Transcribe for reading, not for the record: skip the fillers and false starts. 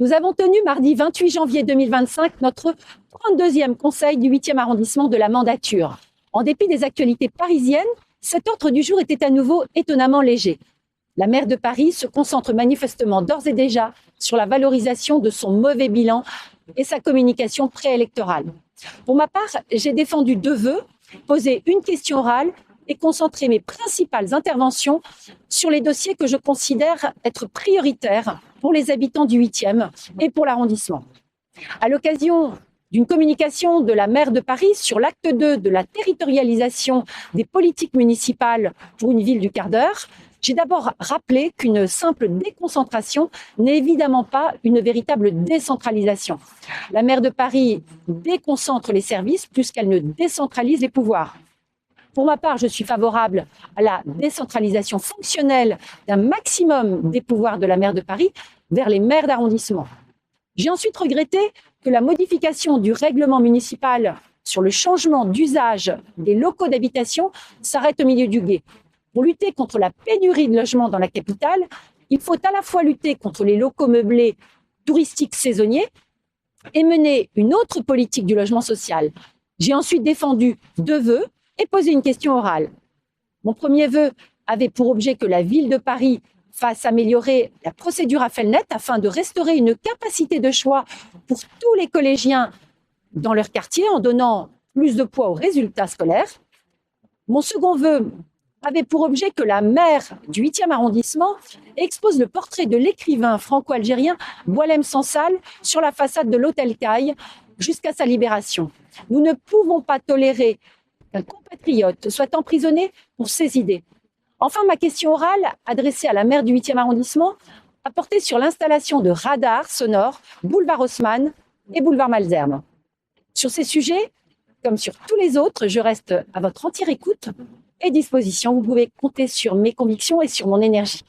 Nous avons tenu mardi 28 janvier 2025 notre 32e conseil du 8e arrondissement de la mandature. En dépit des actualités parisiennes, cet ordre du jour était à nouveau étonnamment léger. La maire de Paris se concentre manifestement d'ores et déjà sur la valorisation de son mauvais bilan et sa communication préélectorale. Pour ma part, j'ai défendu deux vœux, posé une question orale et concentré mes principales interventions sur les dossiers que je considère être prioritaires pour les habitants du 8e et pour l'arrondissement. À l'occasion d'une communication de la maire de Paris sur l'acte 2 de la territorialisation des politiques municipales pour une ville du quart d'heure, j'ai d'abord rappelé qu'une simple déconcentration n'est évidemment pas une véritable décentralisation. La maire de Paris déconcentre les services plus qu'elle ne décentralise les pouvoirs. Pour ma part, je suis favorable à la décentralisation fonctionnelle d'un maximum des pouvoirs de la maire de Paris vers les maires d'arrondissement. J'ai ensuite regretté que la modification du règlement municipal sur le changement d'usage des locaux d'habitation s'arrête au milieu du gué. Pour lutter contre la pénurie de logements dans la capitale, il faut à la fois lutter contre les locaux meublés touristiques saisonniers et mener une autre politique du logement social. J'ai ensuite défendu deux vœux et posé une question orale. Mon premier vœu avait pour objet que la ville de Paris fasse améliorer la procédure AFELNET afin de restaurer une capacité de choix pour tous les collégiens dans leur quartier en donnant plus de poids aux résultats scolaires. Mon second vœu avait pour objet que la maire du 8e arrondissement expose le portrait de l'écrivain franco-algérien Boualem Sansal sur la façade de l'hôtel Caille jusqu'à sa libération. Nous ne pouvons pas tolérer qu'un compatriote soit emprisonné pour ses idées. Enfin, ma question orale, adressée à la maire du 8e arrondissement, a porté sur l'installation de radars sonores boulevard Haussmann et boulevard Malesherbes. Sur ces sujets, comme sur tous les autres, je reste à votre entière écoute et disposition. Vous pouvez compter sur mes convictions et sur mon énergie.